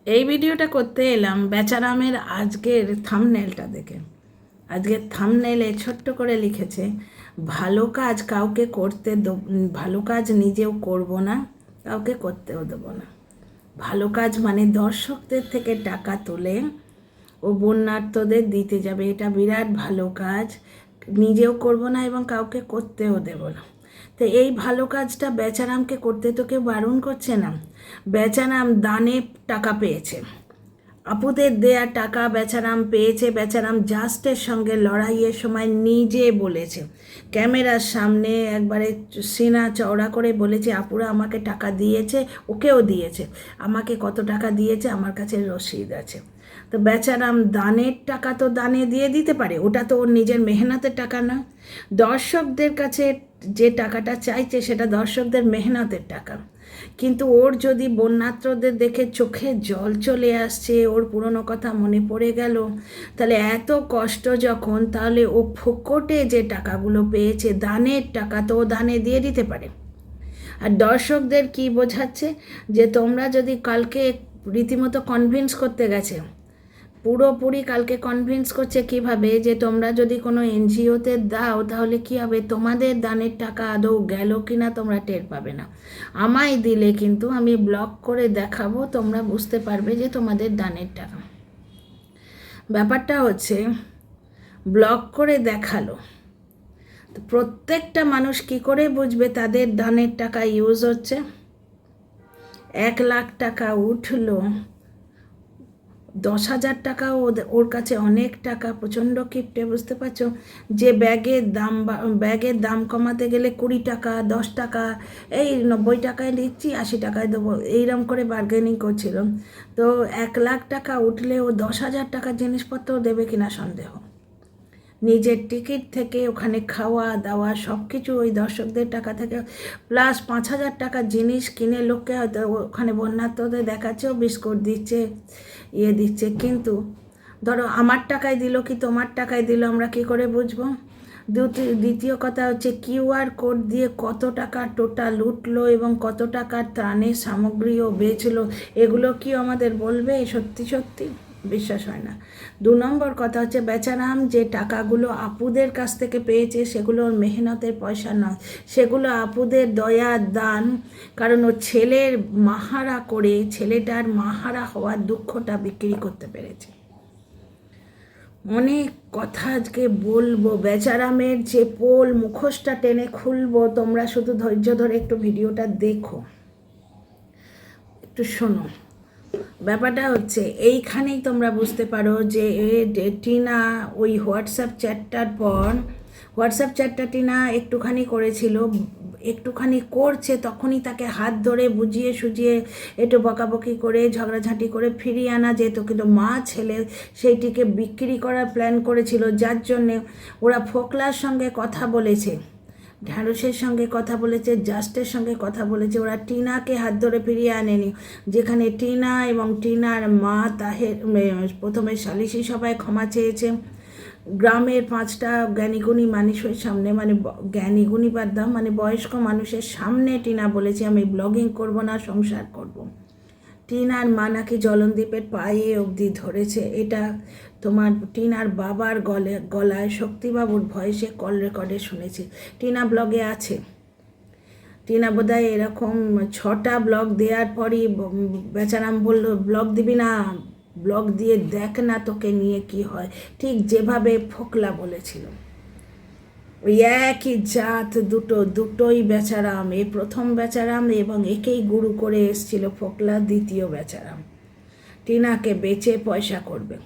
এই ভিডিওটা করতে এলাম বেচারামের আজকের থাম্বনেলটা দেখে। আজকের থাম্বনেলে ছোট্ট করে লিখেছে, ভালো কাজ কাউকে করতে ভালো কাজ নিজেও করব না, কাউকে করতেও দেবো না। ভালো কাজ মানে দর্শকদের থেকে টাকা তুলে ও বন্যার্থদের দিতে যাবে, এটা বিরাট ভালো কাজ। নিজেও করব না এবং কাউকে করতেও দেব না। তো এই ভালো কাজটা বেচারামকে করতে তো কেউ বারণ করছে না। বেচারাম দানে টাকা পেয়েছে, আপুদের দেয়া টাকা বেচারাম পেয়েছে। বেচারাম জাস্টের সঙ্গে লড়াইয়ের সময় নিজে বলেছে, ক্যামেরার সামনে একবারে সিনা চওড়া করে বলেছে, আপুরা আমাকে টাকা দিয়েছে, ওকেও দিয়েছে, আমাকে কত টাকা দিয়েছে আমার কাছে রসিদ আছে। তো বেচারাম দানের টাকা তো দানে দিয়ে দিতে পারে, ওটা তো ওর নিজের মেহনতের টাকা না। দর্শকদের কাছে যে টাকাটা চাইছে সেটা দর্শকদের মেহনতের টাকা। কিন্তু ওর যদি বন্যাত্রদের দেখে চোখে জল চলে আসছে, ওর পুরনো কথা মনে পড়ে গেল, তাহলে এত কষ্ট যখন, তাহলে ও ফোকটে যে টাকাগুলো পেয়েছে দানের টাকা, তো ও দানে দিয়ে দিতে পারে। আর দর্শকদের কি বোঝাচ্ছে, যে তোমরা যদি কালকে রীতিমতো কনভিন্স করতে গেছে, পুরোপুরি কালকে কনভিন্স করছে কিভাবে, যে তোমরা যদি কোনো এনজিওতে দাও তাহলে কি হবে, তোমাদের দানের টাকা আদৌ গেল কিনা তোমরা টের পাবে না। আমায় দিলে কিন্তু আমি ব্লক করে দেখাবো, তোমরা বুঝতে পারবে যে তোমাদের দানের টাকা। ব্যাপারটা হচ্ছে ব্লক করে দেখালো, তো প্রত্যেকটা মানুষ কি করে বুঝবে তাদের দানের টাকা ইউজ হচ্ছে? 1 লাখ টাকা উঠলো, 10,000 টাকা ওর কাছে অনেক টাকা, প্রচণ্ড কিপটে, বুঝতে পারছো? যে ব্যাগের দাম কমাতে গেলে 20 টাকা, 10 টাকা, এই 90 টাকায় দিচ্ছি, 80 টাকায় দেবো, এইরকম করে বার্গেনিং করছিল। তো 1 লাখ টাকা উঠলে ও 10,000 টাকার জিনিসপত্র দেবে কিনা সন্দেহ। নিজের টিকিট থেকে ওখানে খাওয়া দাওয়া সব কিছু ওই দর্শকদের টাকা থেকে, প্লাস 5,000 টাকার জিনিস কিনে লোককে হয়তো ওখানে বন্যার্থদের দেখাচ্ছেও, বিস্কুট দিচ্ছে, দিচ্ছে। কিন্তু ধরো আমার টাকায় দিল কি তোমার টাকায় দিল, আমরা কি করে বুঝবো? দ্বিতীয় কথা হচ্ছে কিউআর কোড দিয়ে কত টাকা টোটাল উঠলো এবং কত টাকার ত্রাণের সামগ্রীও বেচলো, এগুলো কি আমাদের বলবে? সত্যি সত্যি বিশ্বাস হয় না। 2 নম্বর কথা হচ্ছে বেচারাম যে টাকাগুলো আপুদের কাছ থেকে পেয়েছে সেগুলো ওর মেহনতের পয়সা নয়, সেগুলো আপুদের দয়ার দান। কারণ ওর ছেলের মাহারা করে ছেলেটার মাহারা হওয়ার দুঃখটা বিক্রি করতে পেরেছে। অনেক কথা আজকে বলবো, বেচারামের যে পোল মুখোশটা টেনে খুলবো, তোমরা শুধু ধৈর্য ধরে একটু ভিডিওটা দেখো, একটু শোনো। ব্যাপারটা হচ্ছে এইখানেই তোমরা বুঝতে পারো যে টিনা ওই হোয়াটসঅ্যাপ চ্যাটটা টিনা একটুখানি করেছিল, একটুখানি করছে, তখনই তাকে হাত ধরে বুঝিয়ে সুজিয়ে একটু বকাবকি করে ঝগড়াঝাঁটি করে ফিরিয়ে আনা যেত। কিন্তু মা ছেলে সেইটিকে বিক্রি করার প্ল্যান করেছিল, যার জন্যে ওরা ফোকলার সঙ্গে কথা বলেছে, ঢ্যাঁড়সের সঙ্গে কথা বলেছে, জাস্টের সঙ্গে কথা বলেছে, ওরা টিনাকে হাত ধরে ফিরিয়ে আনেনি। যেখানে টিনা এবং টিনার মা প্রথমে সালিশি সভায় ক্ষমা চেয়েছে, গ্রামের 5টা জ্ঞানীগুণী মানুষের সামনে, মানে জ্ঞানীগুণী বাদ দাও, মানে বয়স্ক মানুষের সামনে টিনা বলেছে আমি ব্লগিং করব না, সংসার করব। টিনার মা নাকি জলনদীপের পায়ে অবধি ধরেছে। এটা তোমার টিনার বাবার গলায় শক্তিবাবুর ভয়েসে কল রেকর্ডে শুনেছি। টিনা ব্লগে আছে। টিনা বোধহয় এরকম 6টা ব্লগ দেওয়ার পরই বেচারাম বলল, ব্লগ দিবি না, ব্লগ দিয়ে দেখ না তোকে নিয়ে কি হয়, ঠিক যেভাবে ফোকলা বলেছিল। ওই একই জাত দুটোই বেচারাম, এই প্রথম বেচারাম এবং একেই গুরু করে এসছিল ফোকলা, দ্বিতীয় বেচারাম। টিনাকে বেচে পয়সা করবে।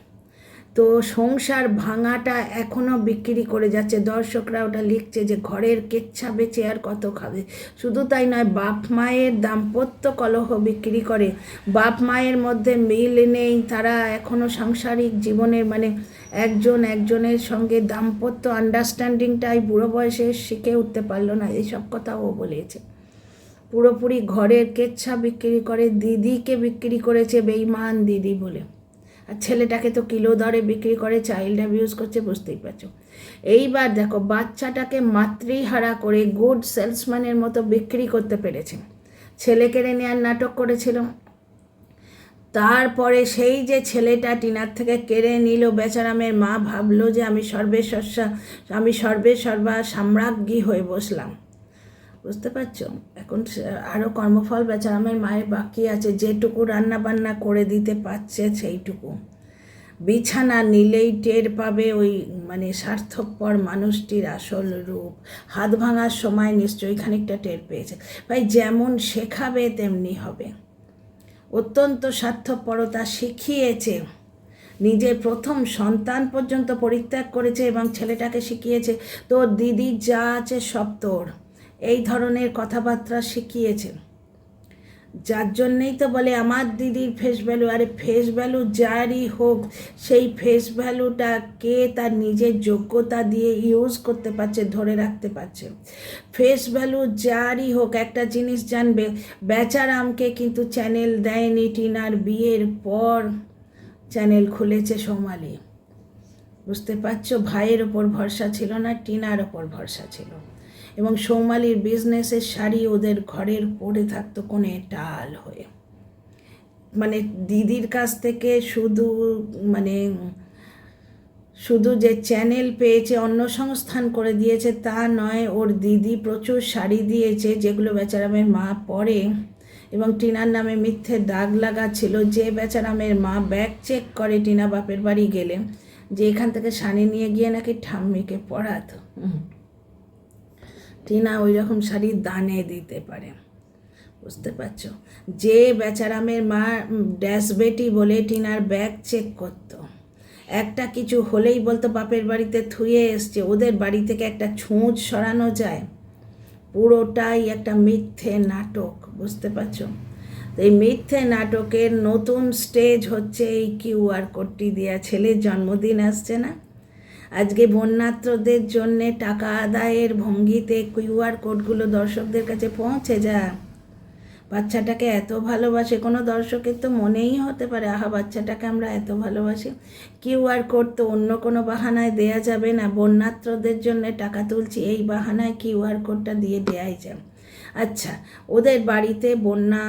তো সংসার ভাঙাটা এখনও বিক্রি করে যাচ্ছে, দর্শকরা ওটা লিখছে যে ঘরের কেচ্ছা বেচে আর কত খাবে। শুধু তাই নয়, বাপ মায়ের দাম্পত্য কলহ বিক্রি করে, বাপ মায়ের মধ্যে মিল নেই, তারা এখনও সাংসারিক জীবনের মানে একজনের সঙ্গে দাম্পত্য আন্ডারস্ট্যান্ডিংটাই বুড়ো বয়সে শিখে উঠতে পারলো না, এইসব কথা ও বলেছে। পুরোপুরি ঘরের কেচ্ছা বিক্রি করে, দিদিকে বিক্রি করেছে বেঈমান দিদি বলে, আর ছেলেটাকে তো কিলো দরে বিক্রি করে, চাইল্ড অ্যাবিউজ করছে, বুঝতেই পারছো। এইবার দেখো বাচ্চাটাকে মাতৃহারা করে গুড সেলসম্যানের মতো বিক্রি করতে পেরেছে। ছেলে কেড়ে নেওয়ার নাটক করেছিল, তারপরে সেই যে ছেলেটা টিনার থেকে কেড়ে নিল, বেচারামের মা ভাবলো যে আমি সর্বা সাম্রাজ্ঞী হয়ে বসলাম। বুঝতে পারছো? এখন আরও কর্মফল বেচারামের মায়ের বাকি আছে, যেটুকু রান্না বান্না করে দিতে পারছে সেইটুকু। বিছানা নিলেই টের পাবে ওই স্বার্থপর মানুষটির আসল রূপ। হাত ভাঙার সময় নিশ্চয়ই খানিকটা টের পেয়েছে। ভাই যেমন শেখাবে তেমনি হবে। অত্যন্ত স্বার্থপরতা শিখিয়েছে, নিজের প্রথম সন্তান পর্যন্ত পরিত্যাগ করেছে এবং ছেলেটাকে শিখিয়েছে তোর দিদির যা আছে সব তোর, এই ধরনের কথাবার্তা শিখিয়েছে। যার জন্যেই তো বলে আমার দিদির ফেস ভ্যালু। আরে ফেস ভ্যালু যারই হোক, সেই ফেস ভ্যালুটাকে তার নিজের যোগ্যতা দিয়ে ইউজ করতে পারছে, ধরে রাখতে পারছে। ফেস ভ্যালু যারই হোক, একটা জিনিস জানবে, বেচারামকে কিন্তু চ্যানেল দেয়নি। টিনার বিয়ের পর চ্যানেল খুলেছে সৌমালি। বুঝতে পারছো? ভাইয়ের ওপর ভরসা ছিল না, টিনার ওপর ভরসা ছিল। এবং সৌমালির বিজনেসের শাড়ি ওদের ঘরের পড়ে থাকতো কোণে টাল হয়ে। দিদির কাছ থেকে শুধু যে চ্যানেল পেয়েছে, অন্য সংস্থান করে দিয়েছে তা নয়, ওর দিদি প্রচুর শাড়ি দিয়েছে যেগুলো বেচারামের মা পরে। এবং টিনার নামে মিথ্যে দাগ লাগা ছিল। যে বেচারামের মা ব্যাগ চেক করে টিনা বাপের বাড়ি গেলে, যে এখান থেকে শাড়ি নিয়ে গিয়ে নাকি ঠাম্মিকে পরাতো। টিনা ওই রকম শাড়ি দানে দিতে পারে। বুঝতে পারছো? যে বেচারামের মা ড্যাশবেটি বলে টিনার ব্যাগ চেক করতো, একটা কিছু হলেই বলতো বাপের বাড়িতে থুয়ে এসছে, ওদের বাড়ি থেকে একটা ছুঁচ সরানো যায়? পুরোটাই একটা মিথ্যে নাটক। বুঝতে পারছো? এই মিথ্যে নাটকের নতুন স্টেজ হচ্ছে এই কিউআর কোডটি দেওয়া। ছেলের জন্মদিন আসছে না, আজকে বন্যাত্রদের জন্যে টাকা আদায়ের ভঙ্গিতে কিউআর কোডগুলো দর্শকদের কাছে পৌঁছে যায়। বাচ্চাটাকে এত ভালোবাসে, কোনো দর্শকের তো মনেই হতে পারে আহা বাচ্চাটাকে আমরা এত ভালোবাসি। কিউআর কোড তো অন্য কোনো বাহানায় দেয়া যাবে না। বন্যাত্রদের জন্য টাকা তুলছি, এই বাহানায় কিউআর কোডটা দিয়ে দেয়াই যায়। আচ্ছা, ওদের বাড়িতে বন্যা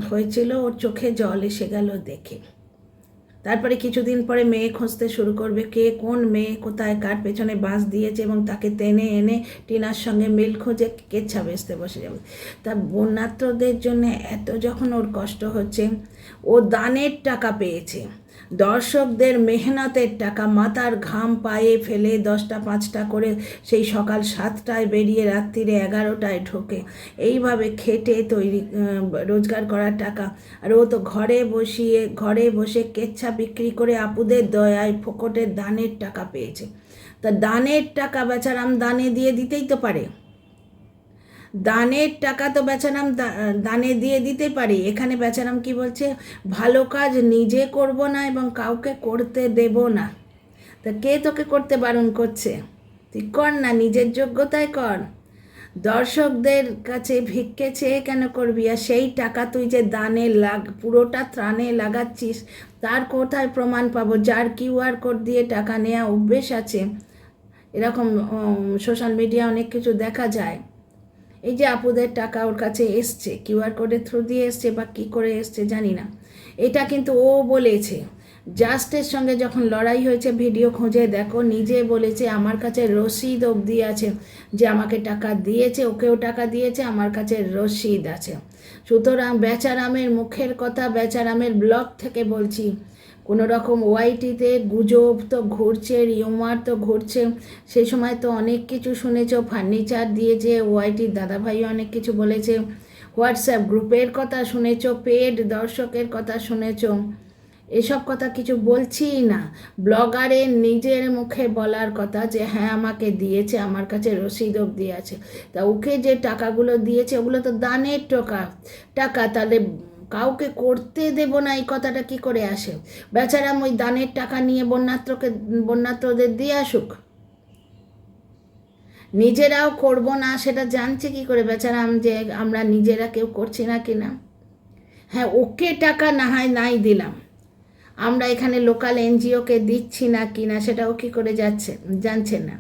হয়েছিল, ওর চোখে জল এসে গেল দেখে। তারপরে কিছুদিন পরে মেয়ে খুঁজতে শুরু করবে, কে কোন মেয়ে কোথায় কার পেছনে বাস দিয়েছে, এবং তাকে টেনে এনে টিনার সঙ্গে মিল খুঁজে কেচ্ছা বেচতে বসে যাবে। তা বন্যাত্রদের জন্য এত যখন ওর কষ্ট হচ্ছে, ও দানের টাকা পেয়েছে, দর্শকদের মেহনতের টাকা, মাথার ঘাম পায়ে ফেলে 10টা 5টা করে সেই সকাল 7টায় বেরিয়ে রাত্রিরে 11টায় ঢোকে, এইভাবে খেটে তৈরি রোজগার করার টাকা। আর ও তো ঘরে বসে কেচ্ছা বিক্রি করে আপুদের দয়ায় ফোকটের দানের টাকা পেয়েছে। তা দানের টাকা বেচারাম দানে দিয়ে দিতেই তো পারে। দানের টাকা তো বেচারাম দানে দিয়ে দিতে পারি। এখানে বেচারাম কি বলছে, ভালো কাজ নিজে করব না এবং কাউকে করতে দেব না। তা কে তোকে করতে বারণ করছে? তুই কর না, নিজের যোগ্যতায় কর। দর্শকদের কাছে ভিক্ষে চেয়ে কেন করবি? আর সেই টাকা তুই যে দানে পুরোটা ত্রাণে লাগাচ্ছিস, তার কোথায় প্রমাণ পাবো? যার কিউআর কোড দিয়ে টাকা নেওয়া অভ্যেস আছে, এরকম সোশ্যাল মিডিয়া অনেক কিছু দেখা যায়। এই যে আপুদের টাকা ওর কাছে এসছে, কিউআর কোডের থ্রু দিয়ে এসছে বা কী করে এসছে জানি না। এটা কিন্তু ও বলেছে। জাস্টের সঙ্গে যখন লড়াই হয়েছে, ভিডিও খুঁজে দেখো, নিজে বলেছে আমার কাছে রসিদ অবধি আছে যে আমাকে টাকা দিয়েছে, ওকেও টাকা দিয়েছে, আমার কাছে রসিদ আছে। সুতরাং বেচারামের মুখের কথা, বেচারামের ব্লগ থেকে বলছি, কোনো রকম ওয়াইটিতে গুজব তো ঘুরছে, রিউমার তো ঘুরছে। সেই সময় তো অনেক কিছু শুনেছ, ফার্নিচার দিয়েছে, ওয়াইটির দাদাভাইও অনেক কিছু বলেছে, হোয়াটসঅ্যাপ গ্রুপের কথা শুনেছ, পেড দর্শকের কথা শুনেছ। এসব কথা কিছু বলছি না, ব্লগারের নিজের মুখে বলার কথা যে হ্যাঁ আমাকে দিয়েছে, আমার কাছে রসিদ অবধি আছে। তা ওকে যে টাকাগুলো দিয়েছে ওগুলো তো দানের টাকা, তাহলে কাউকে করতে দেব না এই কথাটা কি করে আসে? বেচারাম ওই দানের টাকা নিয়ে বন্যাত্রদের দিয়ে আসুক, নিজেরাও করব না সেটা জানছে কি করে বেচারাম যে আমরা নিজেরা কেউ করছি না কিনা? হ্যাঁ, ওকে টাকা না হয় নাই দিলাম, আমরা এখানে লোকাল এনজিওকে দিচ্ছি না কিনা সেটাও কী করে জানছে না।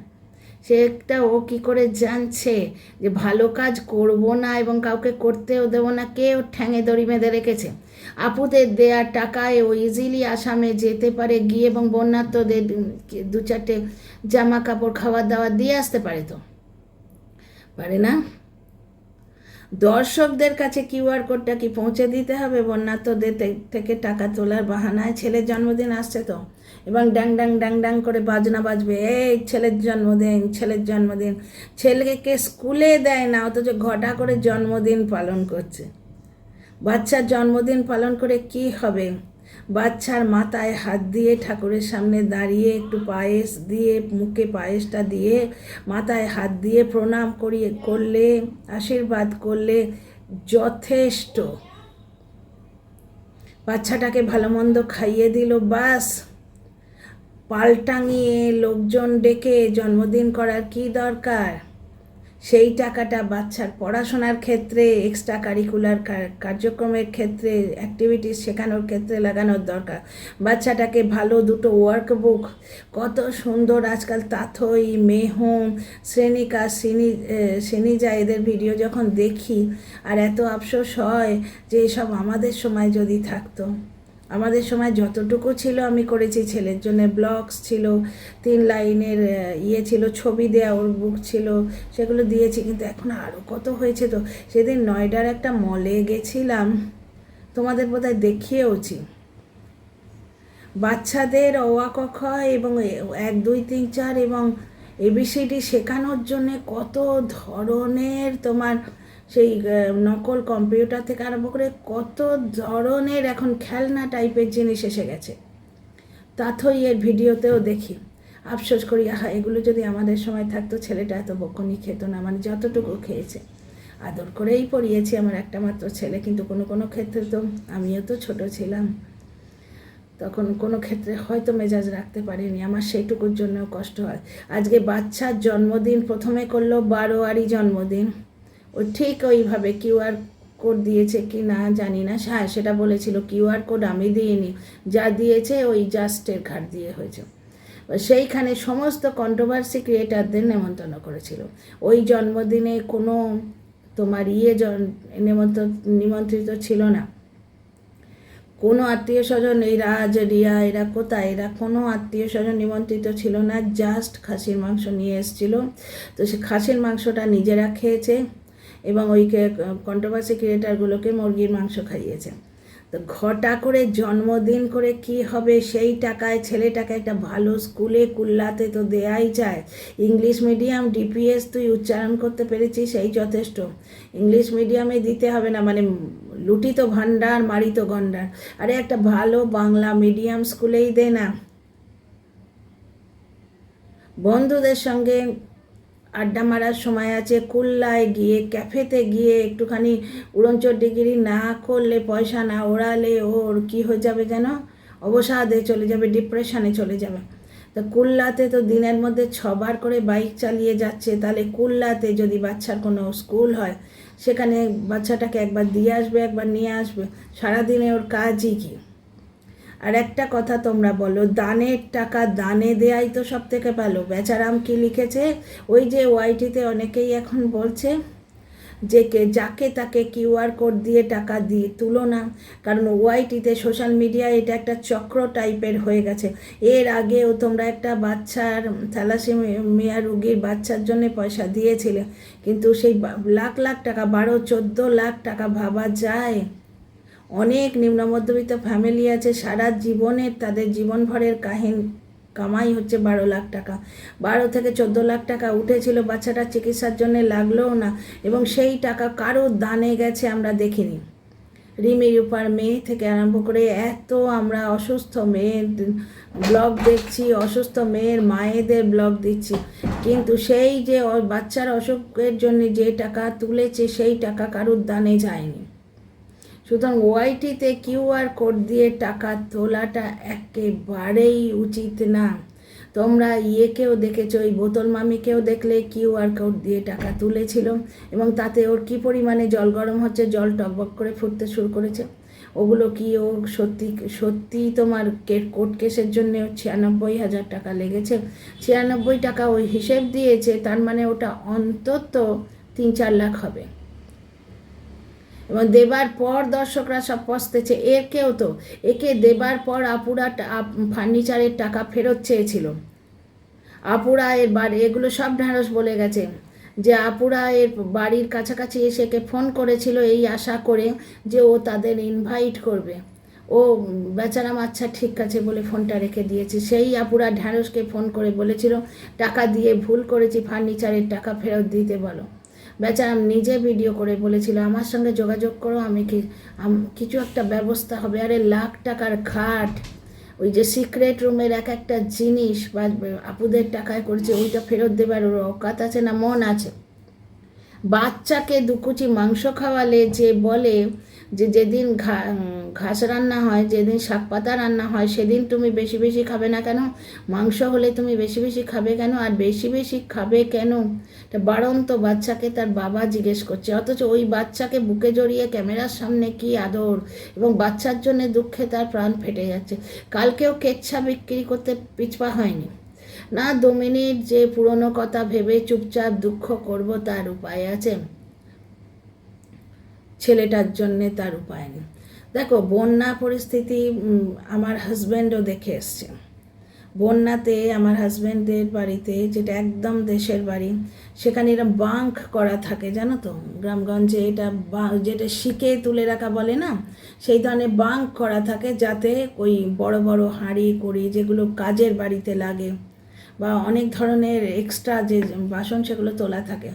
সেটা ও কী করে জানছে যে ভালো কাজ করব না এবং কাউকে করতেও দেবো না? কে ওর ঠ্যাঙে দড়ি বেঁধে রেখেছে? আপুদের দেয়া টাকায় ও ইজিলি আসামে যেতে পারে গিয়ে এবং বন্যার্তদের 2-4টে জামা কাপড় খাবার দাবার দিয়ে আসতে পারে, তো পারে না? দর্শকদের কাছে কিউআর কোডটা কি পৌঁছে দিতে হবে বন্যার্তদের থেকে টাকা তোলার বাহানায়? ছেলের জন্মদিন আসছে তো, এবং ডাং ডাং ডাং ডাং করে বাজনা বাজবে, এই ছেলের জন্মদিন, ছেলের জন্মদিন। ছেলেকে স্কুলে দেয় না, অথচ ঘটা করে জন্মদিন পালন করছে। বাচ্চার জন্মদিন পালন করে কি হবে? বাচ্চার মাথায় হাত দিয়ে ঠাকুরের সামনে দাঁড়িয়ে একটু পায়েস দিয়ে, মুখে পায়েসটা দিয়ে, মাথায় হাত দিয়ে প্রণাম করলে, আশীর্বাদ করলে যথেষ্ট। বাচ্চাটাকে ভালো মন্দ খাইয়ে দিল, বাস। পাল্টাঙিয়ে লোকজন ডেকে জন্মদিন করার কি দরকার? সেই টাকাটা বাচ্চার পড়াশোনার ক্ষেত্রে, এক্সট্রা কারিকুলার কার্যক্রমের ক্ষেত্রে, অ্যাক্টিভিটিস শেখানোর ক্ষেত্রে লাগানোর দরকার। বাচ্চাটাকে ভালো দুটো ওয়ার্কবুক, কত সুন্দর আজকাল তাথই, মেহম, শ্রেণিকা, শ্রেণিজা, এদের ভিডিও যখন দেখি আর এত আফসোস হয় যে এসব আমাদের সময় যদি থাকতো। আমাদের সময় যতটুকু ছিল আমি করেছি। ছেলের জন্য ব্লগস ছিল, 3 লাইনের ছিল, ছবি দেওয়া ওর বুক ছিল, সেগুলো দিয়েছি। কিন্তু এখন আরও কত হয়েছে। তো সেদিন নয়ডার একটা মলে গেছিলাম, তোমাদের বোধহয় দেখিয়েওছি। বাচ্চাদের অ আ ক খ এবং 1 2 3 4 এবং এবিসিডি শেখানোর জন্যে কত ধরনের তোমার সেই নকল কম্পিউটার থেকে আরম্ভ করে কত ধরনের এখন খেলনা টাইপের জিনিস এসে গেছে। তাথই এর ভিডিওতেও দেখি, আফসোস করি, আহা এগুলো যদি আমাদের সময় থাকতো, ছেলেটা এত বকুনি খেত না। মানে যতটুকু খেয়েছে, আদর করেই পড়িয়েছি আমার একটা মাত্র ছেলে। কিন্তু কোনো ক্ষেত্রে তো আমিও তো ছোট ছিলাম, তখন কোনো ক্ষেত্রে হয়তো মেজাজ রাখতে পারিনি। আমার সেইটুকুর জন্যও কষ্ট হয়। আজকে বাচ্চার জন্মদিন প্রথমে করলো 12 জন্মদিন, ও ঠিক ওইভাবে কিউআর কোড দিয়েছে কি না জানি না। হ্যাঁ, সেটা বলেছিল কিউআর কোড আমি দিইনি, যা দিয়েছে ওই জাস্টের ঘাট দিয়ে হয়েছে। সেইখানে সমস্ত কন্ট্রোভার্সি ক্রিয়েটারদের নেমন্তন্ন করেছিল। ওই জন্মদিনে কোনো তোমার নিমন্ত্রিত ছিল না। কোনো আত্মীয় স্বজন, এই রাজ, রিয়া, এরা কোথায়? এরা কোনো আত্মীয় স্বজন নিমন্ত্রিত ছিল না। জাস্ট খাসির মাংস নিয়ে এসেছিল। তো সে খাসির মাংসটা নিজেরা খেয়েছে এবং ওই কন্ট্রোভার্সি ক্রিয়েটারগুলোকে মুরগির মাংস খাইয়েছে। তো ঘটা করে জন্মদিন করে কি হবে? সেই টাকায় ছেলেটাকে একটা ভালো স্কুলে কুল্লাতে তো দেয়াই যায়। ইংলিশ মিডিয়াম ডিপিএস তুই উচ্চারণ করতে পেরেছিস, সেই যথেষ্ট। ইংলিশ মিডিয়ামে দিতে হবে না, মানে লুটিত ভাণ্ডার মারিত গন্ডার। আরে একটা ভালো বাংলা মিডিয়াম স্কুলেই দে না। বন্ধুদের সঙ্গে আড্ডা মারার সময় আছে, কুল্লায় গিয়ে ক্যাফেতে গিয়ে একটুখানি 69 না করলে, পয়সা না ওড়ালে ওর কি হয়ে যাবে যেন, অবসাদে চলে যাবে, ডিপ্রেশনে চলে যাবে। তো কুল্লাতে তো দিনের মধ্যে 6 বার করে বাইক চালিয়ে যাচ্ছে। তাহলে কুল্লাতে যদি বাচ্চার কোনো স্কুল হয়, সেখানে বাচ্চাটাকে একবার দিয়ে আসবে, একবার নিয়ে আসবে, সারাদিনে ওর কাজই কি? আর একটা কথা তোমরা বলো, দানের টাকা দানে দেয়াই তো সব থেকে ভালো। বেচারাম কি লিখেছে, ওই যে ওয়াইটিতে অনেকেই এখন বলছে যে যাকে তাকে কিউআর কোড দিয়ে টাকা দিয়ে তুলো না, কারণ ওয়াইটিতে সোশ্যাল মিডিয়া এটা একটা চক্র টাইপের হয়ে গেছে। এর আগেও তোমরা একটা বাচ্চার থ্যালাসেমিয়া রোগীর বাচ্চার জন্য পয়সা দিয়েছিলে, কিন্তু সেই লাখ লাখ টাকা, 12-14 লাখ টাকা ভাবা যায়। অনেক নিম্ন মধ্যবিত্ত ফ্যামিলি আছে, সারা জীবনের তাদের জীবনভরের কামাই হচ্ছে 12 লাখ টাকা। 12 থেকে 14 লাখ টাকা উঠেছিল, বাচ্চাটার চিকিৎসার জন্য লাগলোও না, এবং সেই টাকা কারোর দানে গেছে আমরা দেখিনি। রিমি রূপার মেয়ে থেকে আরম্ভ করে এত আমরা অসুস্থ মেয়ের ব্লগ দেখছি, অসুস্থ মেয়ের মায়েদের ব্লগ দিচ্ছি, কিন্তু সেই যে বাচ্চার অসুখের জন্য যে টাকা তুলেছে, সেই টাকা কারোর দানে যায়নি। সুতরাং ওয়াইটিতে কিউআর কোড দিয়ে টাকা তোলাটা একেবারেই উচিত না। তোমরা ইয়েকেও দেখেছো, ওই বোতল মামিকেও দেখলে কিউআর কোড দিয়ে টাকা তুলেছিল, এবং তাতে ওর কী পরিমাণে জল গরম হচ্ছে, জল টকবক করে ফুটতে শুরু করেছে। ওগুলো কি ও সত্যি তোমার কোর্ট কেসের জন্য 96,000 টাকা লেগেছে। 96 টাকা ওই হিসেব দিয়েছে, তার মানে ওটা অন্তত 3-4 লাখ হবে। এবং দেবার পর দর্শকরা সব পস্তেছে, একে দেবার পর আপুরা ফার্নিচারের টাকা ফেরত চেয়েছিল। আপুরা এর বাড়ি, এগুলো সব ঢ্যাঁড়স বলে গেছে, যে আপুরা এর বাড়ির কাছাকাছি এসে একে ফোন করেছিল এই আশা করে যে ও তাদের ইনভাইট করবে। ও বেচারাম আচ্ছা ঠিক আছে বলে ফোনটা রেখে দিয়েছে। সেই আপুরা ঢ্যাঁড়সকে ফোন করে বলেছিল টাকা দিয়ে ভুল করেছি, ফার্নিচারের টাকা ফেরত দিতে বলো। বেচারাম নিজে ভিডিও করে বলেছিল আমার সঙ্গে যোগাযোগ করো, আমি কিছু একটা ব্যবস্থা হবে। আরে লাখ টাকার খাট, ওই যে সিক্রেট রুমের এক একটা জিনিস বা আপুদের টাকায় করেছে, ওইটা ফেরত দেবার ওর অকাত আছে না, মন আছে? বাচ্চাকে দুকুচি মাংস খাওয়ালে যে বলে যে যেদিন ঘাস রান্না হয়, যেদিন শাক পাতা রান্না হয়, সেদিন তুমি বেশি বেশি খাবে না কেন? মাংস হলে তুমি বেশি বেশি খাবে কেন? আর বেশি বেশি খাবে কেন? এটা বাড়ন্ত বাচ্চাকে তার বাবা জিজ্ঞেস করছে, অথচ ওই বাচ্চাকে বুকে জড়িয়ে ক্যামেরার সামনে কি আদর, এবং বাচ্চার জন্য দুঃখে তার প্রাণ ফেটে যাচ্ছে। কালকেও কেচ্ছা বিক্রি করতে পিছপা হয়নি না। 2 মিনিট যে পুরনো কথা ভেবে চুপচাপ দুঃখ করব তার উপায় আছে? ছেলেটার জন্যে তার উপায় নেই। দেখো, বন্যা পরিস্থিতি আমার হাজব্যান্ডও দেখে এসছে। বন্যাতে আমার হাজব্যান্ডের বাড়িতে, যেটা একদম দেশের বাড়ি, সেখানে এরকম বাঙ্ক করা থাকে, জানো তো, গ্রামগঞ্জে এটা যেটা শিকে তুলে রাখা বলে না, সেই ধরনের বাঙ্ক করা থাকে, যাতে ওই বড় বড় হাঁড়ি কড়ি যেগুলো কাজের বাড়িতে লাগে বা অনেক ধরনের এক্সট্রা যে বাসন, সেগুলো তোলা থাকে।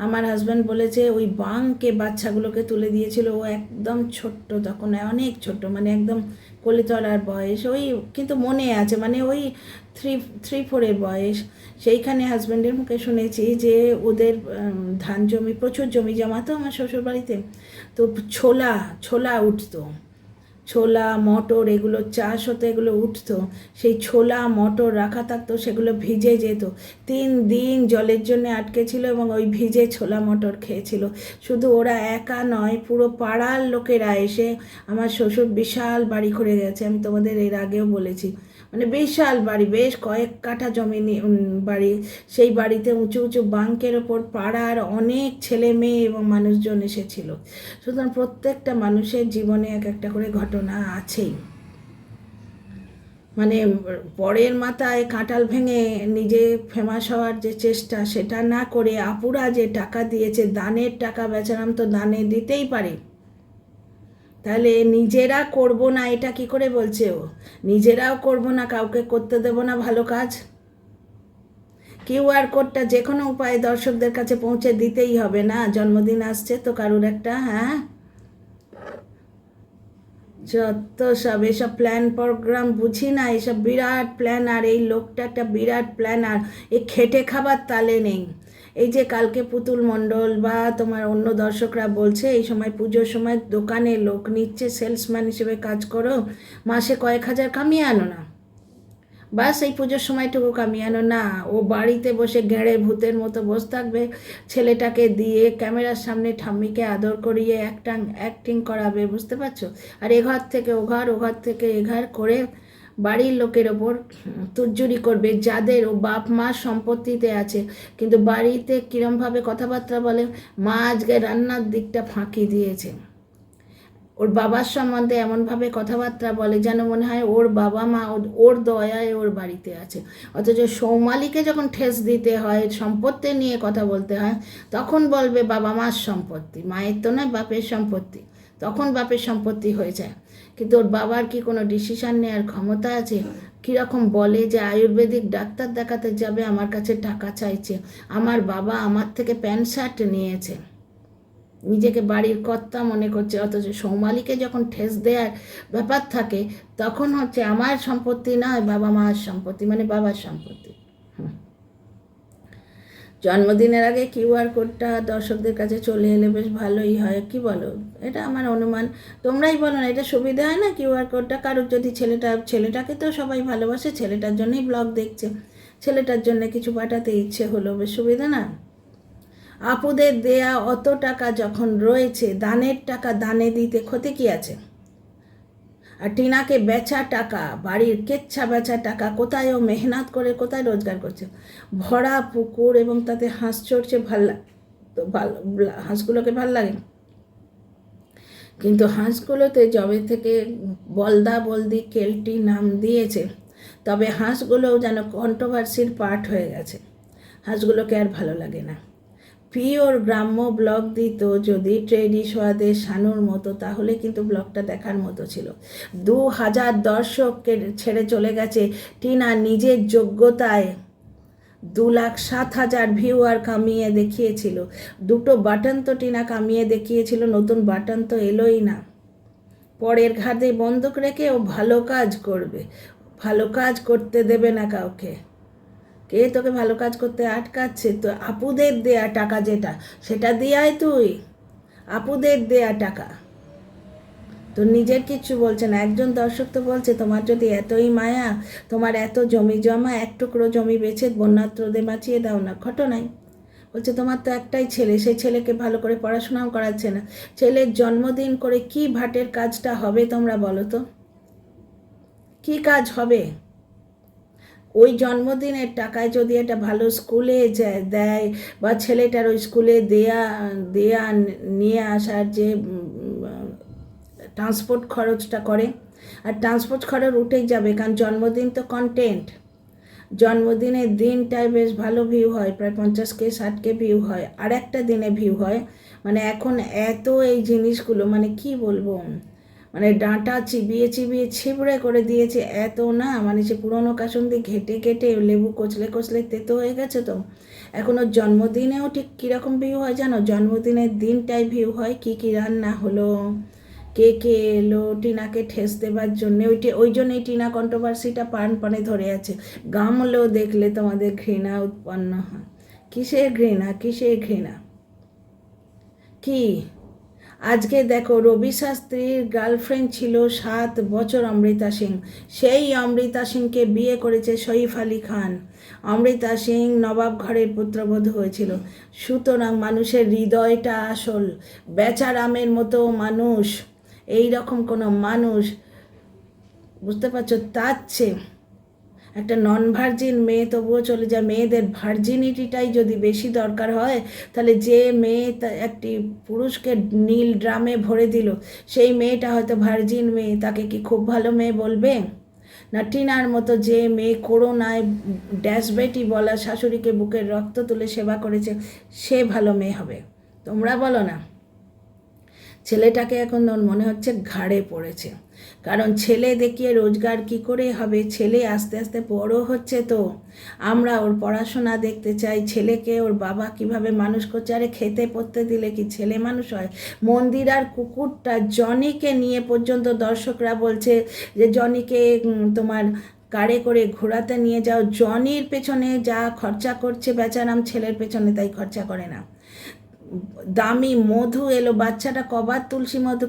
আমার হাজব্যান্ড বলেছে ওই বাঙ্কে বাচ্চাগুলোকে তুলে দিয়েছিল। ও একদম ছোট্ট তখন, অনেক ছোট্ট, মানে একদম কলিতলার বয়স, ওই কিন্তু মনে আছে, মানে ওই 3-4 বয়স। সেইখানে হাজব্যান্ডের মুখে শুনেছি যে ওদের ধান জমি, প্রচুর জমি জমা তো আমার শ্বশুরবাড়িতে, তো ছোলা উঠতো, ছোলা মটর এগুলো চাষ হতো, এগুলো উঠতো, সেই ছোলা মটর রাখা থাকতো, সেগুলো ভিজে যেত। 3 দিন জলের জন্য আটকে ছিল এবং ওই ভিজে ছোলা মটর খেয়েছিল। শুধু ওরা একা নয়, পুরো পাড়ার লোকেরা এসে, আমার শ্বশুর বিশাল বাড়ি করে গেছে, আমি তোমাদের এর আগেও বলেছি, মানে বিশাল বাড়ি, বেশ কয়েক কাঠা জমি বাড়ি। সেই বাড়িতে উঁচু উঁচু বাঙ্কের ওপর পাড়ার অনেক ছেলে মেয়ে এবং মানুষজন এসেছিল। সুতরাং প্রত্যেকটা মানুষের জীবনে এক একটা করে ঘটনা আছেই। মানে পরের মাথায় কাঁঠাল ভেঙে নিজে ফেমাস হওয়ার যে চেষ্টা, সেটা না করে আপুরা যে টাকা দিয়েছে, দানের টাকা, বেচারাম তো দানে দিতেই পারে, তাহলে নিজেরা করব না এটা কি করে বলছে? ও নিজেরাও করব না, কাউকে করতে দেব না ভালো কাজ। QR কোডটা যে কোনো উপায়ে দর্শকদের কাছে পৌঁছে দিতেই হবে না? জন্মদিন আসছে তো কারুর একটা, হ্যাঁ, যত সব এসব প্ল্যান প্রোগ্রাম বুঝি না, এসব বিরাট প্ল্যান। আর এই লোকটা একটা বিরাট প্ল্যান, আর এ খেটে খাবার তালে নেই। এই যে কালকে পুতুল মণ্ডল বা তোমার অন্য দর্শকরা বলছে এই সময় পুজোর সময় দোকানে লোক নিচ্ছে, সেলসম্যান হিসেবে কাজ করো, মাসে কয়েক হাজার কামিয়ে আনো না, বাস এই পুজোর সময়টুকু কামিয়ে আনো না। ও বাড়িতে বসে গেঁড়ে ভূতের মতো বসে থাকবে, ছেলেটাকে দিয়ে ক্যামেরার সামনে ঠাম্মিকে আদর করিয়ে অ্যাক্টিং করাবে, বুঝতে পারছো? আর এঘর থেকে ওঘর, ওঘর থেকে এঘর করে বাড়ির লোকের ওপর তুজ্জুরি করবে, যাদের ও বাপ মা সম্পত্তিতে আছে, কিন্তু বাড়িতে কীরমভাবে কথাবার্তা বলে। মা আজকে রান্নার দিকটা ফাঁকি দিয়েছে, ওর বাবার সম্বন্ধে এমনভাবে কথাবার্তা বলে যেন মনে হয় ওর বাবা মা ওর দয়ায় ওর বাড়িতে আছে। অথচ সৌমালিকে যখন ঠেস দিতে হয়, সম্পত্তি নিয়ে কথা বলতে হয়, তখন বলবে বাবা মার সম্পত্তি, মায়ের তো নয়, বাপের সম্পত্তি। তখন বাপের সম্পত্তি হয়ে যায়। কিন্তু ওর বাবার কি কোনো ডিসিশান নেওয়ার ক্ষমতা আছে? কীরকম বলে যে আয়ুর্বেদিক ডাক্তার দেখাতে যাবে, আমার কাছে টাকা চাইছে, আমার বাবা আমার থেকে প্যান্ট শার্ট নিয়েছে, নিজেকে বাড়ির কর্তা মনে করছে। অথচ সৌমালিকে যখন ঠেস দেওয়ার ব্যাপার থাকে, তখন হচ্ছে আমার সম্পত্তি নয়, বাবা মার সম্পত্তি, মানে বাবার সম্পত্তি। জন্মদিনের আগে QR কোডটা দর্শকদের কাছে চলে এলে বেশ ভালোই হয়, কি বলো? এটা আমার অনুমান, তোমরাই বলো না, এটা সুবিধা হয় না QR কোডটা? কারোর যদি ছেলেটাকে তো সবাই ভালোবাসে, ছেলেটার জন্যই ব্লগ দেখছে, ছেলেটার জন্য কিছু পাঠাতে ইচ্ছে হলো, বেশ সুবিধা না? আপুদের দেয়া অত টাকা যখন রয়েছে, দানের টাকা দানে দিতে ক্ষতি কি আছে? আর টিনাকে বেচা টাকা, বাড়ির কেচ্ছা বেচা টাকা, কোথায় ও মেহনত করে কোথায় রোজগার করছে? ভরা পুকুর এবং তাতে হাঁস চড়ছে, তো হাঁসগুলোকে ভাল লাগে। কিন্তু হাঁসগুলোতে যবে থেকে বলদা বলদি কেলটি নাম দিয়েছে, তবে হাঁসগুলোও যেন কন্ট্রোভার্সির পার্ট হয়ে গেছে। হাঁসগুলোকে আর ভালো লাগে না। পিওর গ্রাম্য ব্লগ দিত যদি ট্রেডি সোয়াদে শানুর মতো, তাহলে কিন্তু ব্লগটা দেখার মতো ছিল। 2000 দর্শককে ছেড়ে চলে গেছে টিনা নিজের যোগ্যতায়। 2,07,000 ভিউয়ার কামিয়ে দেখিয়েছিল। 2টো বাটন তো টিনা কামিয়ে দেখিয়েছিল, নতুন বাটন তো এলোই না। পরের ঘাতে বন্দুক রেখে ও ভালো কাজ করবে, ভালো কাজ করতে দেবে না কাউকে। কে তোকে ভালো কাজ করতে আটকাচ্ছে? তো আপুদের দেয়া টাকা যেটা, সেটা দিয়াই তুই। আপুদের দেয়া টাকা তো নিজের কিচ্ছু বলছে না। একজন দর্শক তো বলছে, তোমার যদি এতই মায়া, তোমার এত জমি জমা, এক টুকরো জমি বেচে বন্যাত্রদের বাঁচিয়ে দাও না। ঘটনাই বলছে, তোমার তো একটাই ছেলে, সেই ছেলেকে ভালো করে পড়াশোনাও করাচ্ছে না। ছেলের জন্মদিন করে কি ভাটের কাজটা হবে তোমরা বলো তো? কি কাজ হবে? ওই জন্মদিনের টাকায় যদি একটা ভালো স্কুলে দেয়, বা ছেলেটার ওই স্কুলে দেয়া নিয়ে আসার যে ট্রান্সপোর্ট খরচটা করে, আর ট্রান্সপোর্ট খরচ উঠেই যাবে, কারণ জন্মদিন তো কন্টেন্ট। জন্মদিনের দিনটায় বেশ ভালো ভিউ হয়, প্রায় 50K 60K ভিউ হয়, আর একটা দিনে ভিউ হয়। মানে এখন এত এই জিনিসগুলো, মানে কি বলবো, মানে ডাঁটা চিবিয়ে চিবিয়ে ছিবড়ে করে দিয়েছে এত না, মানে সে পুরোনো কাসুন্দি ঘেটে ঘেটে লেবু কচলে কচলে তেতো হয়ে গেছে। তো এখন ওর জন্মদিনেও ঠিক কীরকম ভিউ হয় জানো? জন্মদিনের দিনটায় ভিউ হয় কি কি রান্না হলো, কে কে এলো টিনাকে ঠেস দেবার জন্য। ওই জন্যই টিনা কন্ট্রোভার্সিটা পানে ধরে আছে। গামলেও দেখলে তোমাদের ঘৃণা উৎপন্ন হয়। কিসের ঘৃণা, কিসের ঘৃণা? কি আজকে দেখো, রবি শাস্ত্রীর গার্লফ্রেন্ড ছিল 7 বছর অমৃতা সিং। সেই অমৃতা সিংকে বিয়ে করেছে সইফ আলী খান। অমৃতা সিং নবাব ঘরের পুত্রবধূ হয়েছিল। সুতরাং মানুষের হৃদয়টা আসল। বেচারামের মতো মানুষ, এই রকম কোনো মানুষ, বুঝতে পারছো, তার চেয়ে একটা নন ভার্জিন মেয়ে তবুও চলে যায়। মেয়েদের ভার্জিনিটিটাই যদি বেশি দরকার হয়, তাহলে যে মেয়ে একটি পুরুষকে নীল ড্রামে ভরে দিল, সেই মেয়েটা হয়তো ভার্জিন মেয়ে, তাকে কি খুব ভালো মেয়ে বলবে? না টিনার মতো যে মেয়ে করোনায় ড্যাশবেটি বলা শাশুড়িকে বুকের রক্ত তুলে সেবা করেছে, সে ভালো মেয়ে হবে? তোমরা বলো না। ছেলেটাকে এখন ওর মনে হচ্ছে ঘাড়ে পড়েছে, কারণ ছেলে দেখিয়ে রোজগার কি করে হবে? ছেলে আস্তে আস্তে বড় হচ্ছে, তো আমরা ওর পড়াশোনা দেখতে চাই। ছেলেকে ওর বাবা কিভাবে মানুষ করছে। আরে খেতে পড়তে দিলে কি ছেলে মানুষ হয়? মন্দিরার কুকুরটা জনিকে নিয়ে পর্যন্ত দর্শকরা বলছে যে জনিকে তোমার কারে করে ঘোরাতে নিয়ে যাও। জনির পেছনে যা খরচা করছে বেচারাম, ছেলের পেছনে তাই খরচা করে না। দামি মধু এলো, বাচ্চাটা কবার তুলসী মধু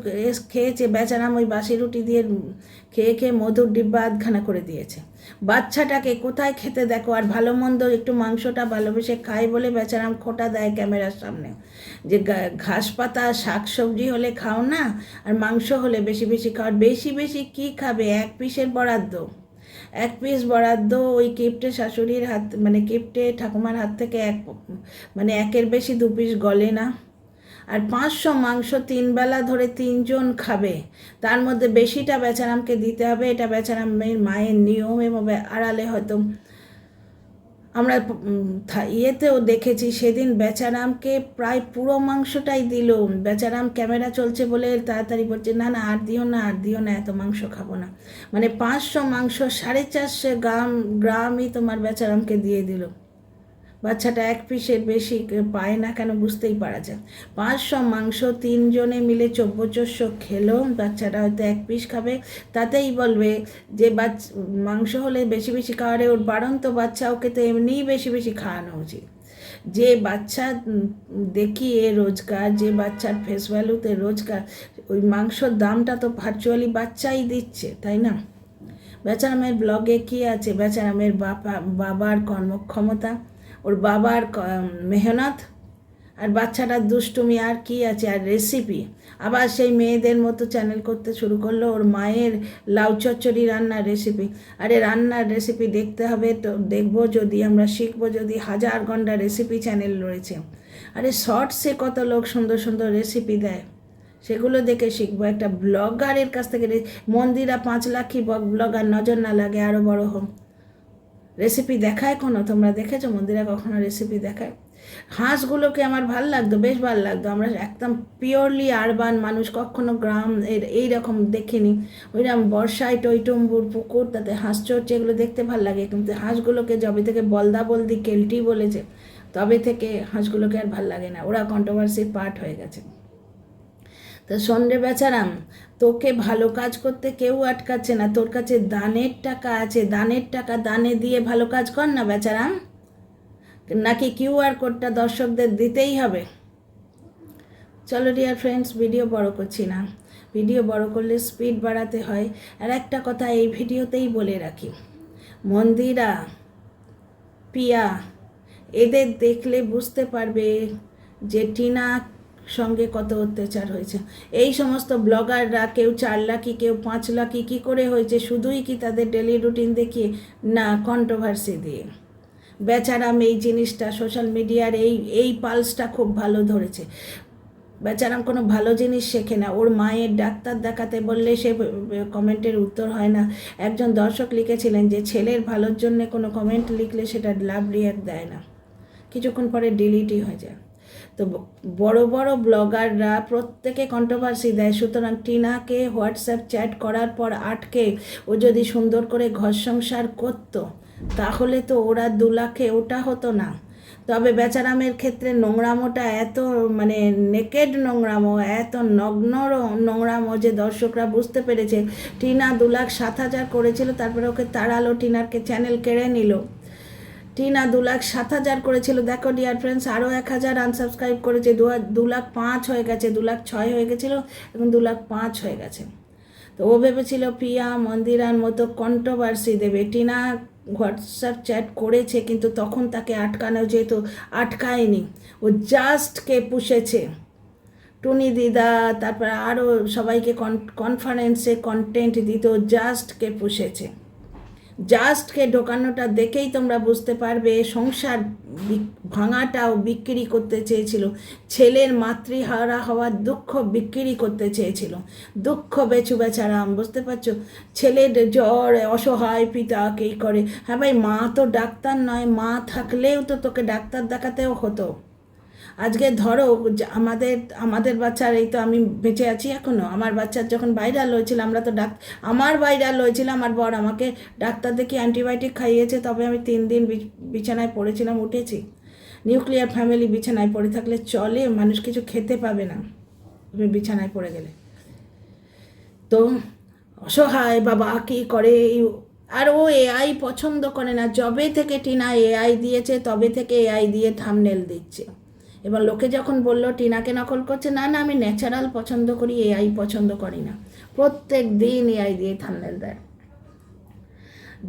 খেয়েছে, বেচারাম ওই বাসি রুটি দিয়ে খেয়ে খেয়ে মধুর ডিব্বা আধখানা করে দিয়েছে। বাচ্চাটাকে কোথায় খেতে দেখো, আর ভালো মন্দ একটু মাংসটা ভালোবেসে খায় বলে বেচারাম খোটা দেয় ক্যামেরার সামনে, যে ঘাস পাতা শাক সবজি হলে খাও না, আর মাংস হলে বেশি বেশি খাও। বেশি বেশি কী খাবে? 1 পিসের বরাদ্দ, 1 পিস বরাদ্দ। ওই কিপ্টে শাশুড়ির হাত, মানে কিপ্টে ঠাকুমার হাত থেকে মানে 1-এর বেশি 2 পিস গলে না। আর 500 মাংস 3 বেলা ধরে 3 জন খাবে, তার মধ্যে বেশিটা বেচারামকে দিতে হবে। এটা বেচারামের মায়ের নিয়ম, এবং আড়ালে হয়তো আমরা ইয়েতেও দেখেছি সেদিন বেচারামকে প্রায় পুরো মাংসটাই দিল। বেচারাম ক্যামেরা চলছে বলে তাড়াতাড়ি বলছে, না না আর দিও না, আর দিও না, এত মাংস খাবো না। মানে 500 মাংস 450 গ্রামই তোমার বেচারামকে দিয়ে দিল। বাচ্চাটা 1 পিসের বেশি পায় না কেন বুঝতেই পারা যায়। 500 মাংস 3 জনে মিলে চব্বচস্য খেলো, বাচ্চাটা হয়তো 1 পিস খাবে। তাতেই বলবে যে মাংস হলে বেশি বেশি খাওয়ারে ওর বাড়ন্ত বাচ্চা, ওকে তো এমনিই বেশি বেশি খাওয়ানো উচিত। যে বাচ্চা দেখিয়ে রোজগার, যে বাচ্চার ফেস ভ্যালুতে রোজগার, ওই মাংসর দামটা তো ভার্চুয়ালি বাচ্চাই দিচ্ছে, তাই না? বেচারামের ব্লগে কী আছে? বেচারামের বাবার কর্মক্ষমতা, ওর বাবার মেহনত, আর বাচ্চাটার দুষ্টুমি, আর কি আছে? আর রেসিপি। আবার সেই মেয়েদের মতো চ্যানেল করতে শুরু করলো, ওর মায়ের লাউ চচ্চড়ি রান্নার রেসিপি। আরে রান্নার রেসিপি দেখতে হবে তো, দেখবো যদি, আমরা শিখবো যদি। 1000 ঘন্টা রেসিপি চ্যানেল রয়েছে। আরে শর্টসে কত লোক সুন্দর সুন্দর রেসিপি দেয়, সেগুলো দেখে শিখবো। একটা ব্লগারের কাছ থেকে মন্দিরা 5 লাখই ব্লগার, নজর না লাগে আরও বড় হোক। রেসিপি দেখায় কোনো, তোমরা দেখেছো মন্দিরা কখনো রেসিপি দেখায়? হাঁসগুলোকে আমার ভাল লাগতো, বেশ ভাল লাগতো। আমরা একদম পিওরলি আরবান মানুষ, কখনো গ্রাম এইরকম দেখিনি। ওইরকম বর্ষায় টইটম্বুর পুকুর, তাতে হাঁস চড়ছে, এগুলো দেখতে ভাল লাগে। কিন্তু হাঁসগুলোকে যবে থেকে বলদা বলদি কেল্টি বলেছে, তবে থেকে হাঁসগুলোকে আর ভাল লাগে না, ওরা কন্ট্রোভার্সির পার্ট হয়ে গেছে। তো সন্ধ্যে বেচারাম, তোকে ভালো কাজ করতে কেউ আটকাচ্ছে না, তোর কাছে দানের টাকা আছে, দানের টাকা দানে দিয়ে ভালো কাজ কর না বেচারাম। নাকি কিউআর কোডটা দর্শকদের দিতেই হবে? চলো ডিয়ার ফ্রেন্ডস, ভিডিও বড় করছি না, ভিডিও বড় করলে স্পিড বাড়াতে হয়। আর একটা কথা এই ভিডিওতেই বলে রাখি, মন্দিরা, পিয়া, এদের দেখলে বুঝতে পারবে যে টিনা সঙ্গে কত অত্যাচার হয়েছে। এই সমস্ত ব্লগাররা কেউ 4 লাখই, কেউ 5 লাখই, কী করে হয়েছে? শুধুই কি তাদের ডেলি রুটিন দেখিয়ে? না, কন্ট্রোভার্সি দিয়ে। বেচারাম এই জিনিসটা সোশ্যাল মিডিয়ার এই পালসটা খুব ভালো ধরেছে। বেচারাম কোনো ভালো জিনিস শেখে না। ওর মায়ের ডাক্তার দেখাতে বললে সে কমেন্টের উত্তর হয় না। একজন দর্শক লিখেছিলেন যে ছেলের ভালোর জন্য কোনো কমেন্ট লিখলে সেটা লাভ রিয়াক্ট দেয় না, কিছুক্ষণ পরে ডিলিটই হয়ে যায়। তো বড় বড় ব্লগাররা প্রত্যেকে কন্ট্রোভার্সি দেয়। সুতরাং টিনাকে হোয়াটসঅ্যাপ চ্যাট করার পর আটকে ও যদি সুন্দর করে ঘর সংসার করতো, তাহলে তো ওরা 2 লাখে ওটা হতো না। তবে বেচারামের ক্ষেত্রে নোংরামোটা এত মানে নেকেড নোংরামো, এত নগ্ন নোংরামো যে দর্শকরা বুঝতে পেরেছে টিনা 2,07,000 করেছিল, তারপরে ওকে তাড়ালো, টিনারকে চ্যানেল কেড়ে নিল। টিনা 2,07,000 করেছিল, দেখো ডিয়ার ফ্রেন্ডস, আরও 1,000 আনসাবস্ক্রাইব করেছে, 2,05,000 হয়ে গেছে, 2,06,000 হয়ে গেছিলো, এখন 2,05,000 হয়ে গেছে। তো ও ভেবেছিল পিয়া মন্দিরার মতো কন্ট্রোভার্সি দেবে। টিনা হোয়াটসঅ্যাপ চ্যাট করেছে, কিন্তু তখন তাকে আটকানো যেহেতু আটকায়নি, ও জাস্টকে পুষেছে। টুনি দিদা, তারপর আরও সবাইকে কনফারেন্সে কন্টেন্ট দিত, জাস্টকে পুষেছে। জাস্টকে ঢোকানোটা দেখেই তোমরা বুঝতে পারবে সংসার ভাঙাটাও বিক্রি করতে চেয়েছিল। ছেলের মাতৃহারা হওয়ার দুঃখ বিক্রি করতে চেয়েছিল। দুঃখ বেচু বেচারাম, বুঝতে পারছো? ছেলের জ্বর, অসহায় পিতাকেই করে। হ্যাঁ ভাই, মা তো ডাক্তার নয়, মা থাকলেও তো তোকে ডাক্তার দেখাতেও হতো। আজকে ধরো আমাদের বাচ্চার, এই তো আমি বেঁচে আছি এখনও, আমার বাচ্চার যখন ভাইরাল হয়েছিল, আমরা তো আমার ভাইরাল হয়েছিল, আমার বর আমাকে ডাক্তার দেখে অ্যান্টিবায়োটিক খাইয়েছে, তবে আমি 3 দিন বিছানায় পড়েছিলাম, উঠেছি। নিউক্লিয়ার ফ্যামিলি, বিছানায় পড়ে থাকলে চলে? মানুষ কিছু খেতে পাবে না তুমি বিছানায় পড়ে গেলে। তো অসহায় বাবা কী করে। আর ও এআই পছন্দ করে না। যবে থেকে টিনা এআই দিয়েছে, তবে থেকে এআই দিয়ে থাম্বনেল দিচ্ছে। এবার লোকে যখন বললো টিনাকে নকল করছে, না না, আমি ন্যাচারাল পছন্দ করি, এআই পছন্দ করি না। প্রত্যেক দিন এআই দিয়ে থাম্বনেল দেয়।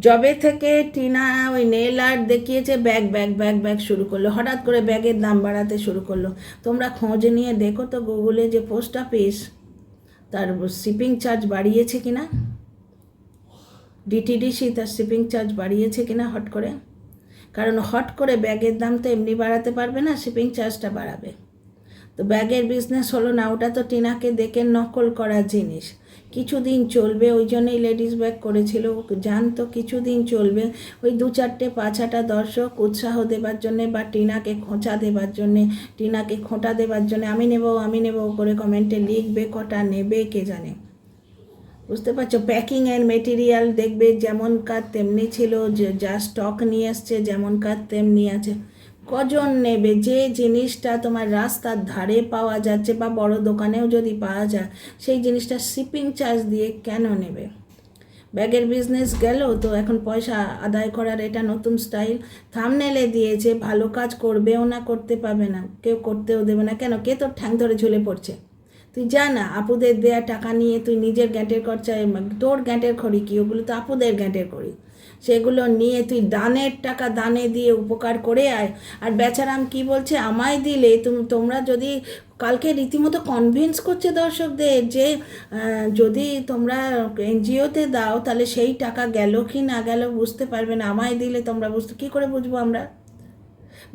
যবে থেকে টিনা ওই নেল আর্ট দেখিয়েছে, ব্যাগ শুরু করলো, হঠাৎ করে ব্যাগের দাম বাড়াতে শুরু করলো। তোমরা খোঁজ নিয়ে দেখো তো গুগলে যে পোস্ট অফিস তার শিপিং চার্জ বাড়িয়েছে কিনা, ডিটিডিসি তার শিপিং চার্জ বাড়িয়েছে কিনা হট করে। কারণ হট করে ব্যাগের দাম তো এমনি বাড়াতে পারবে না, শিপিং চার্জটা বাড়াবে। তো ব্যাগের বিজনেস হলো না, ওটা তো টিনাকে দেখে নকল করা জিনিস। কিছুদিন চলবে, ওই জন্যই লেডিস ব্যাগ করেছিল, জানতো কিছুদিন চলবে। ওই 2-4টে 5-6টা দর্শক উৎসাহ দেবার জন্যে, বা টিনাকে খোঁচা দেবার জন্যে, টিনাকে খোঁটা দেবার জন্যে আমি নেব করে কমেন্টে লিখবে, কটা নেবে কে জানে। বুঝতে পারছো? প্যাকিংয়ের মেটেরিয়াল দেখবে যেমনকার তেমনি ছিল, যা স্টক নিয়ে আসছে যেমনকার তেমনি আছে। কজন নেবে? যে জিনিসটা তোমার রাস্তার ধারে পাওয়া যাচ্ছে বা বড় দোকানেও যদি পাওয়া যায়, সেই জিনিসটা শিপিং চার্জ দিয়ে কেন নেবে? ব্যাগের বিজনেস গেল, তো এখন পয়সা আদায় করার এটা নতুন স্টাইল। থাম্বনেলে দিয়েছে, ভালো কাজ করবেও না, করতে পাবে না, কেউ করতেও দেবে না। কেন? কে তোর ঠ্যাং ধরে ঝুলে পড়ছে? তুই যা না, আপুদের দেয়া টাকা নিয়ে তুই নিজের গ্যাঁটের খরচায়, তোর গ্যাঁটের খড়ি কি, ওগুলো তো আপুদের গ্যাঁটের খড়ি, সেগুলো নিয়ে তুই দানের টাকা দানে দিয়ে উপকার করে আয়। আর বেচারাম কি বলছে, আমায় দিলে তোমরা যদি, কালকে রীতিমতো কনভিন্স করছে দর্শকদের যে যদি তোমরা এনজিওতে দাও তাহলে সেই টাকা গেল কি না গেল বুঝতে পারবে না, আমায় দিলে তোমরা কী করে বুঝবো আমরা?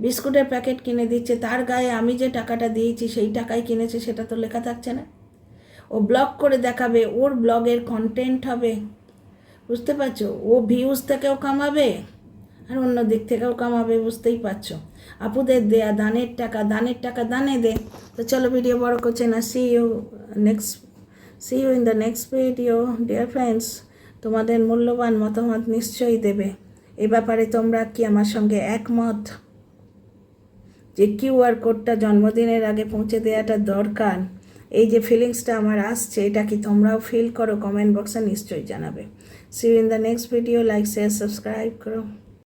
বিস্কুটের প্যাকেট কিনে দিচ্ছে, তার গায়ে আমি যে টাকাটা দিয়েছি সেই টাকায় কিনেছে সেটা তো লেখা থাকছে না। ও ব্লগ করে দেখাবে, ওর ব্লগের কন্টেন্ট হবে, বুঝতে পারছো? ও ভিউজ থেকেও কামাবে আর অন্য দিক থেকেও কামাবে, বুঝতেই পারছো। আপুদের দেয়া দানের টাকা দানে দে। তো চলো ভিডিও বড় করছে না, see you in the next video dear friends. তোমাদের মূল্যবান মতামত নিশ্চয়ই দেবে। এ ব্যাপারে তোমরা কি আমার সঙ্গে একমত যে কিউআর কোডটা জন্মদিনের আগে পৌঁছে দেওয়াটা দরকার? এই যে ফিলিংসটা আমার আসছে, এটা কি তোমরাও ফিল করো? কমেন্ট বক্সে নিশ্চয়ই জানাবে। See you in the next video, like share subscribe করো।